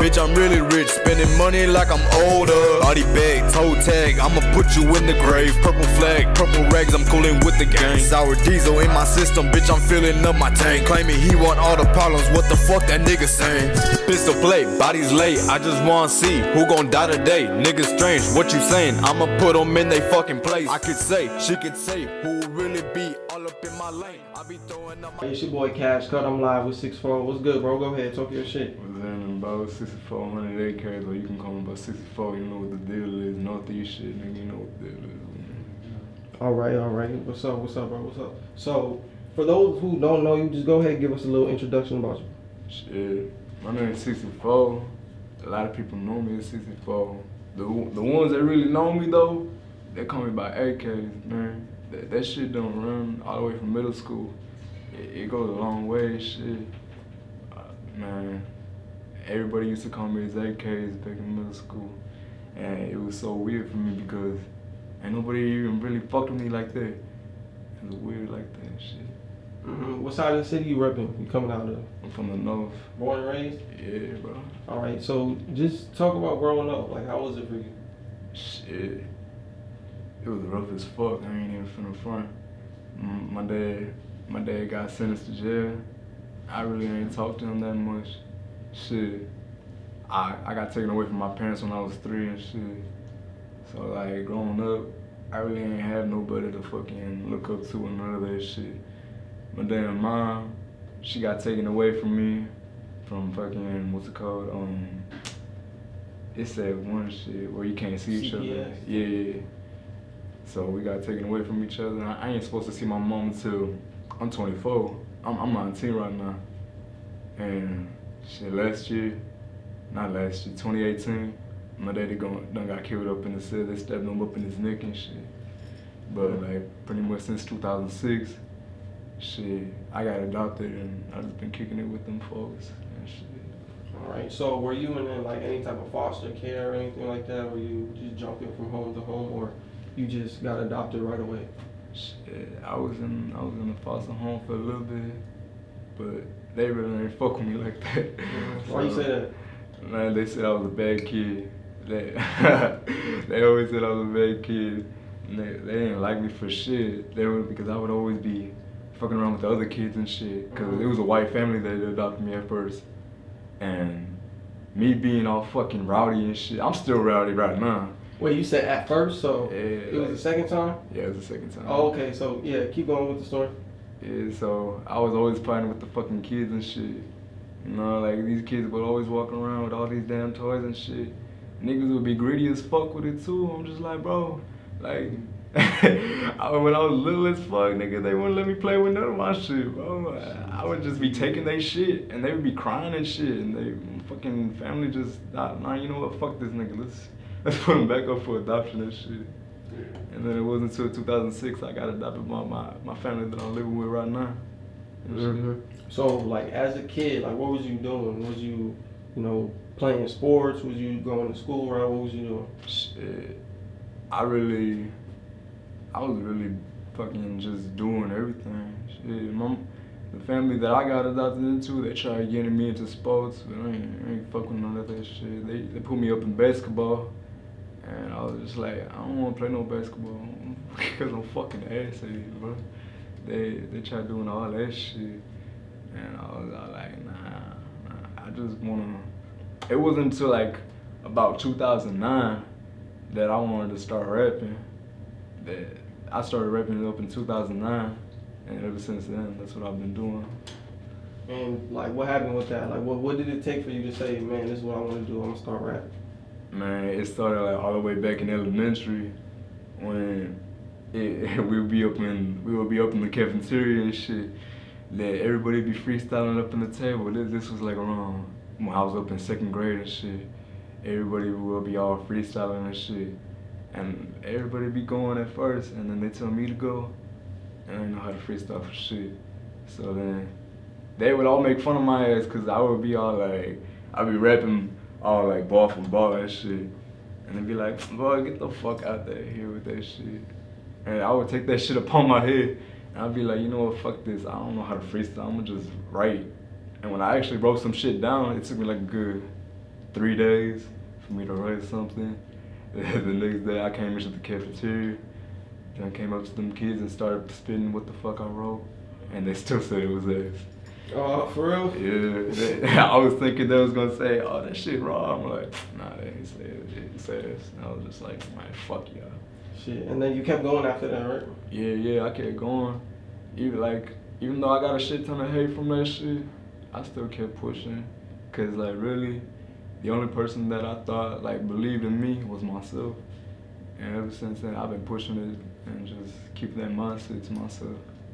Bitch, I'm really rich, spending money like I'm older. Body bag, toe tag, I'ma put you in the grave. Purple flag, purple rags, I'm coolin' with the gang. Sour diesel in my system, bitch, I'm filling up my tank. Claiming he want all the problems, what the fuck that nigga saying? Pistol play, body's late, I just wanna see who gon' die today. Niggas strange, what you saying? I'ma put them in they fucking place. I could say, she could say, who really be all up in my lane? I be throwing up my... Hey, it's your boy Cash Cut. I'm live with 6'4". What's good, bro? Go ahead, talk your shit. What's in about 6400 AKs, or you can call me about 64. You know what the deal is. Northeast shit, nigga. You know what the deal is. All right. What's up, bro? What's up? So, for those who don't know you, just go ahead and give us a little introduction about you. Shit, my name is 64. A lot of people know me as 64. The ones that really know me though, they call me by AKs, man. That shit don't run all the way from middle school. It goes a long way, shit. Man, everybody used to call me as AKs back in middle school. And it was so weird for me because ain't nobody even really fucked with me like that. It was weird like that, shit. What side of the city you reppin'? You coming out of? I'm from the north. Born and raised? Yeah, bro. All right, so just talk about growing up. Like, how was it for you? Shit. It was rough as fuck. I ain't even finna front. My dad got sentenced to jail. I really ain't talked to him that much. Shit. I got taken away from my parents when I was 3 and shit. So like growing up, I really ain't had nobody to fucking look up to and none of that shit. My damn mom, she got taken away from me from fucking, what's it called? It's that one shit where you can't see each other. Yeah. So we got taken away from each other. I ain't supposed to see my mom until I'm 24. I'm 19 right now. And shit, 2018, my daddy done got killed up in the cell. They stabbed him up in his neck and shit. But like pretty much since 2006, shit, I got adopted and I just been kicking it with them folks and shit. All right, so were you in like any type of foster care or anything like that? Were you just jumping from home to home, or you just got adopted right away? Shit, I was in a foster home for a little bit, but they really ain't fuck with me like that. Why you say that? Man, they said I was a bad kid. They always said I was a bad kid. And they didn't like me for shit. Because I would always be fucking around with the other kids and shit. Because it was a white family that adopted me at first. And me being all fucking rowdy and shit, I'm still rowdy right now. Wait, you said at first, so yeah, it was the second time? Yeah, it was the second time. Oh, okay, so yeah, keep going with the story. Yeah, so I was always playing with the fucking kids and shit. You know, like these kids would always walk around with all these damn toys and shit. Niggas would be greedy as fuck with it too. I'm just like, bro, like, when I was little as fuck, nigga, they wouldn't let me play with none of my shit, bro. I would just be taking their shit and they would be crying and shit, and they fucking family just, nah, you know what, fuck this nigga, let's put him back up for adoption and shit. And then it wasn't until 2006 I got adopted by my family that I'm living with right now. So, like, as a kid, like, what was you doing? Was you playing sports? Was you going to school, right? What was you doing? Shit, I was really fucking just doing everything. Shit, the family that I got adopted into, they tried getting me into sports, but I ain't fucking none of that shit. They put me up in basketball, and I was just like, I don't want to play no basketball because I'm fucking ass at it, bro. They tried doing all that shit, and I was like, nah, I just wanna. It wasn't until like about 2009 that I wanted to start rapping. That I started rapping up in 2009, and ever since then, that's what I've been doing. And like, what happened with that? Like, what did it take for you to say, man, this is what I want to do, I'm gonna start rapping? Man, it started like all the way back in elementary when we would be up in the cafeteria and shit. That everybody be freestyling up in the table. This was like around when I was up in 2nd grade and shit. Everybody will be all freestyling and shit. And everybody be going at first, and then they tell me to go, and I didn't know how to freestyle for shit. So then they would all make fun of my ass because I would be all like, I'd be rapping all like ball for ball and shit. And they'd be like, boy, get the fuck out there here with that shit. And I would take that shit upon my head, and I'd be like, you know what, fuck this, I don't know how to freestyle, I'm gonna just write. And when I actually wrote some shit down, it took me like a good 3 days for me to write something. The next day I came into the cafeteria. Then I came up to them kids and started spitting what the fuck I wrote. And they still said it was ass. Oh, for real? Yeah, I was thinking they was gonna say, oh, that shit raw. I'm like, nah, they ain't say it. It's ass. And I was just like, man, fuck y'all. Shit, and then you kept going after that, right? Yeah, I kept going. Even though I got a shit ton of hate from that shit, I still kept pushing. Cause like really, the only person that I thought like believed in me was myself. And ever since then, I've been pushing it and just keeping that mindset to myself.